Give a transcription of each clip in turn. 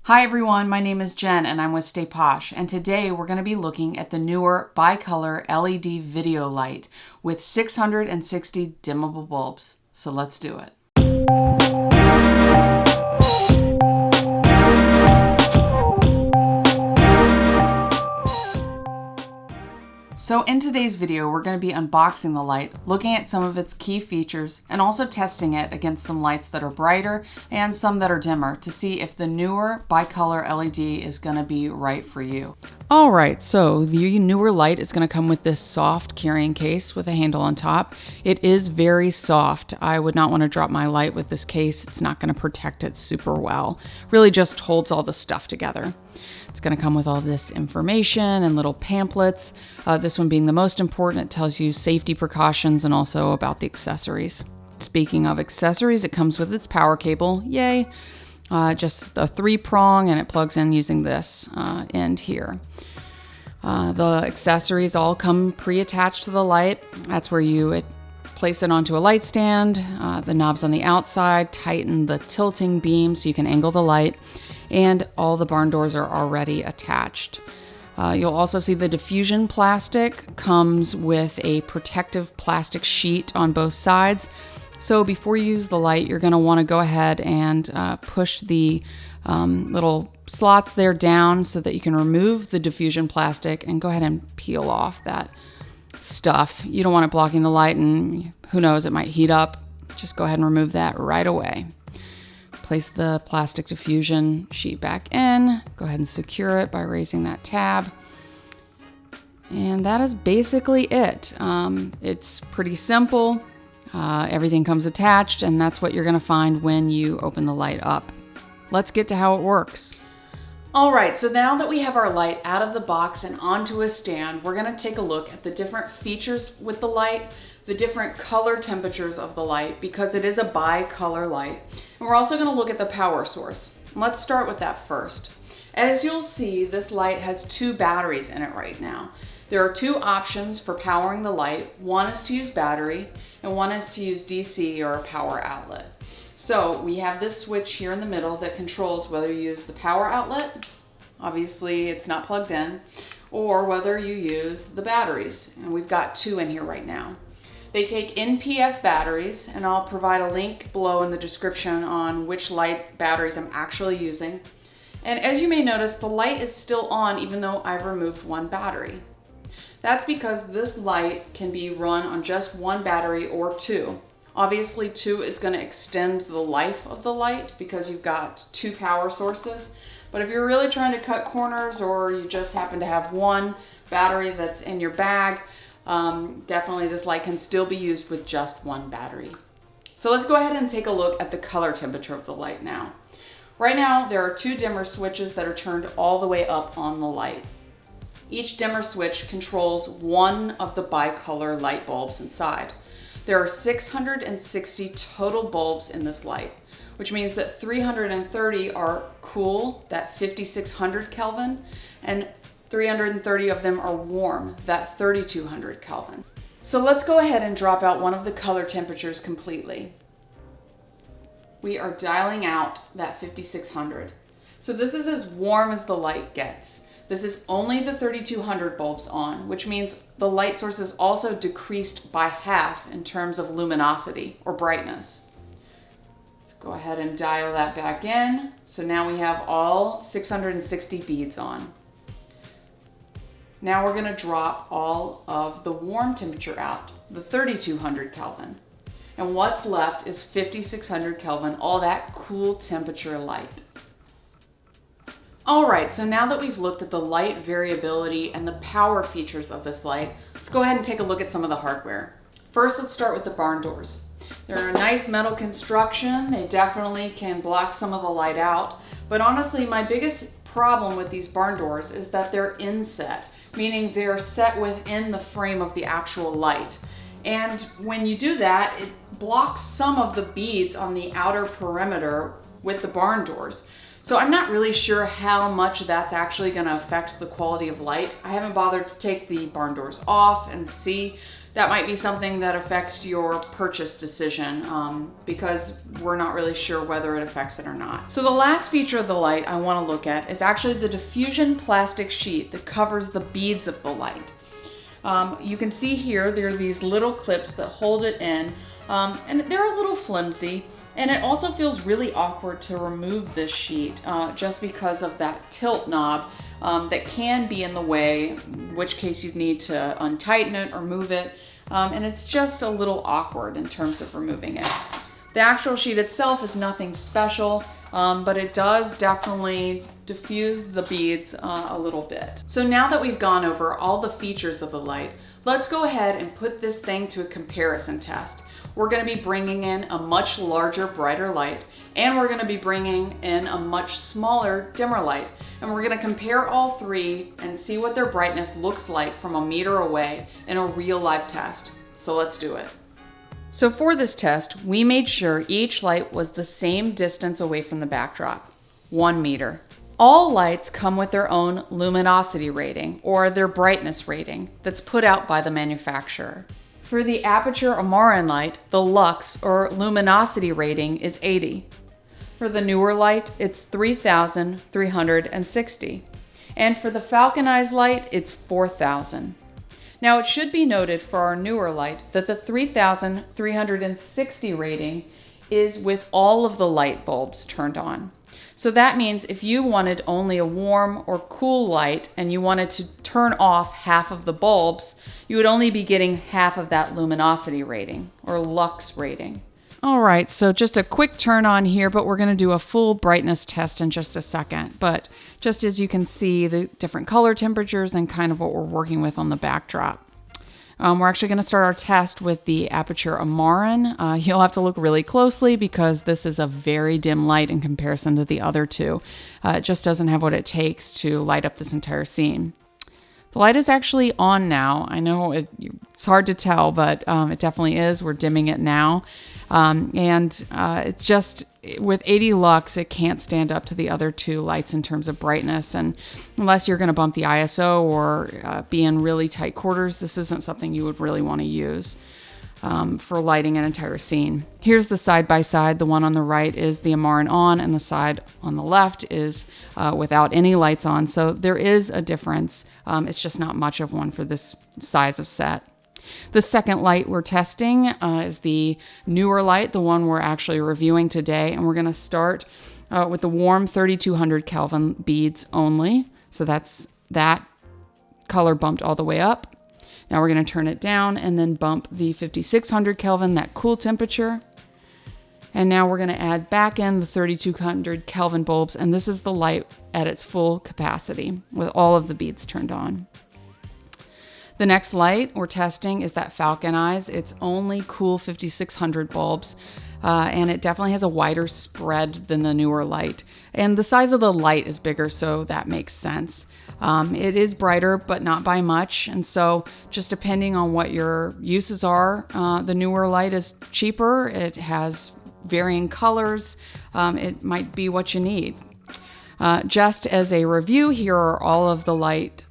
Hi everyone, my name is Jen and I'm with Stay Posh, and today we're going to be looking at the Neewer bicolor LED video light with 660 dimmable bulbs. So let's do it. So in today's video, we're going to be unboxing the light, looking at some of its key features, and also testing it against some lights that are brighter and some that are dimmer to see if the Neewer bicolor LED is going to be right for you. All right, so the Neewer light is going to come with this soft carrying case with a handle on top. It is very soft. I would not want to drop my light with this case. It's not going to protect it super well. Really just holds all the stuff together. It's going to come with all this information and little pamphlets. This one being the most important, it tells you safety precautions and also about the accessories. Speaking of accessories, it comes with its power cable. Yay! Just a 3-prong, and it plugs in using this end here. The accessories all come pre-attached to the light. That's where you place it onto a light stand. The knobs on the outside tighten the tilting beam so you can angle the light. And all the barn doors are already attached. You'll also see the diffusion plastic comes with a protective plastic sheet on both sides. So before you use the light, you're going to want to go ahead and push the little slots there down so that you can remove the diffusion plastic and go ahead and peel off that stuff. You don't want it blocking the light, and who knows, it might heat up. Just go ahead and remove that right away. Place the plastic diffusion sheet back in. Go ahead and secure it by raising that tab. And that is basically it. It's pretty simple. Everything comes attached, and that's what you're going to find when you open the light up. Let's get to how it works. All right, so now that we have our light out of the box and onto a stand, we're going to take a look at the different features with the light, the different color temperatures of the light, because it is a bicolor light. And we're also going to look at the power source. Let's start with that first. As you'll see, this light has 2 batteries in it right now. There are 2 options for powering the light. One is to use battery, and one is to use DC or a power outlet. So we have this switch here in the middle that controls whether you use the power outlet, obviously it's not plugged in, or whether you use the batteries. And we've got 2 in here right now. They take NPF batteries, and I'll provide a link below in the description on which light batteries I'm actually using. And as you may notice, the light is still on even though I've removed 1 battery. That's because this light can be run on just 1 battery or 2. Obviously 2 is going to extend the life of the light because you've got 2 power sources. But if you're really trying to cut corners, or you just happen to have 1 battery that's in your bag, definitely this light can still be used with just 1 battery. So let's go ahead and take a look at the color temperature of the light now. Right now there are 2 dimmer switches that are turned all the way up on the light. Each dimmer switch controls 1 of the bicolor light bulbs inside. There are 660 total bulbs in this light, which means that 330 are cool, that 5600 Kelvin, and 330 of them are warm, that 3200 Kelvin. So let's go ahead and drop out one of the color temperatures completely. We are dialing out that 5600. So this is as warm as the light gets. This is only the 3200 bulbs on, which means the light source is also decreased by half in terms of luminosity or brightness. Let's go ahead and dial that back in. So now we have all 660 beads on. Now we're going to drop all of the warm temperature out, the 3200 Kelvin. And what's left is 5600 Kelvin, all that cool temperature light. All right, so now that we've looked at the light variability and the power features of this light, let's go ahead and take a look at some of the hardware. First, let's start with the barn doors. They're a nice metal construction. They definitely can block some of the light out. But honestly, my biggest problem with these barn doors is that they're inset, meaning they're set within the frame of the actual light. And when you do that, it blocks some of the beads on the outer perimeter with the barn doors. So I'm not really sure how much that's actually going to affect the quality of light. I haven't bothered to take the barn doors off and see that might be something that affects your purchase decision because we're not really sure whether it affects it or not. So the last feature of the light I want to look at is actually the diffusion plastic sheet that covers the beads of the light. You can see here there are these little clips that hold it in, and they're a little flimsy, and it also feels really awkward to remove this sheet just because of that tilt knob that can be in the way, in which case you'd need to untighten it or move it, and it's just a little awkward in terms of removing it. The actual sheet itself is nothing special, but it does definitely diffuse the beads a little bit. So now that we've gone over all the features of the light, let's go ahead and put this thing to a comparison test. We're going to be bringing in a much larger, brighter light, and we're going to be bringing in a much smaller, dimmer light. And we're going to compare all three and see what their brightness looks like from a meter away in a real live test. So let's do it. So for this test, we made sure each light was the same distance away from the backdrop, 1 meter. All lights come with their own luminosity rating, or their brightness rating, that's put out by the manufacturer. For the Aputure Amaran light, the lux, or luminosity rating, is 80. For the Neewer light, it's 3,360. And for the Falcon Eyes light, it's 4,000. Now it should be noted for our Neewer light that the 3,360 rating is with all of the light bulbs turned on. So that means if you wanted only a warm or cool light and you wanted to turn off half of the bulbs, you would only be getting half of that luminosity rating or lux rating. All right, so just a quick turn on here, but we're going to do a full brightness test in just a second. But just as you can see, the different color temperatures and kind of what we're working with on the backdrop. We're actually going to start our test with the Aputure Amaran. You'll have to look really closely because this is a very dim light in comparison to the other two. It just doesn't have what it takes to light up this entire scene. The light is actually on now. I know it's hard to tell, but it definitely is. We're dimming it now. It's just, with 80 lux, it can't stand up to the other two lights in terms of brightness. And unless you're going to bump the ISO or be in really tight quarters, this isn't something you would really want to use for lighting an entire scene. Here's the side-by-side. The one on the right is the Amaran on, and the side on the left is without any lights on. So there is a difference. It's just not much of one for this size of set. The second light we're testing is the Neewer light, the one we're actually reviewing today. And we're going to start with the warm 3200 Kelvin beads only. So that's that color bumped all the way up. Now we're going to turn it down and then bump the 5600 Kelvin, that cool temperature. And now we're going to add back in the 3200 Kelvin bulbs. And this is the light at its full capacity with all of the beads turned on. The next light we're testing is that Falcon Eyes. It's only cool 5600 bulbs, and it definitely has a wider spread than the Neewer light. And the size of the light is bigger, so that makes sense. It is brighter, but not by much. And so just depending on what your uses are, the Neewer light is cheaper. It has varying colors. It might be what you need. Just as a review, here are all of the light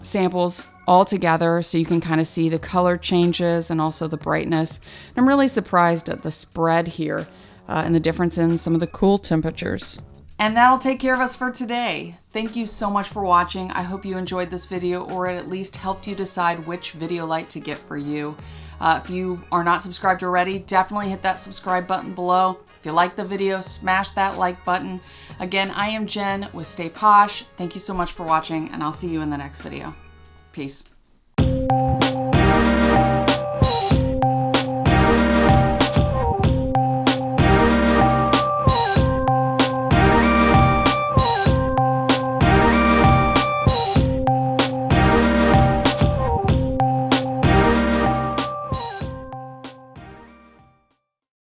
samples all together so you can kind of see the color changes and also the brightness. I'm really surprised at the spread here and the difference in some of the cool temperatures. And that'll take care of us for today. Thank you so much for watching. I hope you enjoyed this video, or it at least helped you decide which video light to get for you. If you are not subscribed already, definitely hit that subscribe button below. If you like the video, smash that like button. Again, I am Jen with Stay Posh. Thank you so much for watching, and I'll see you in the next video. Peace.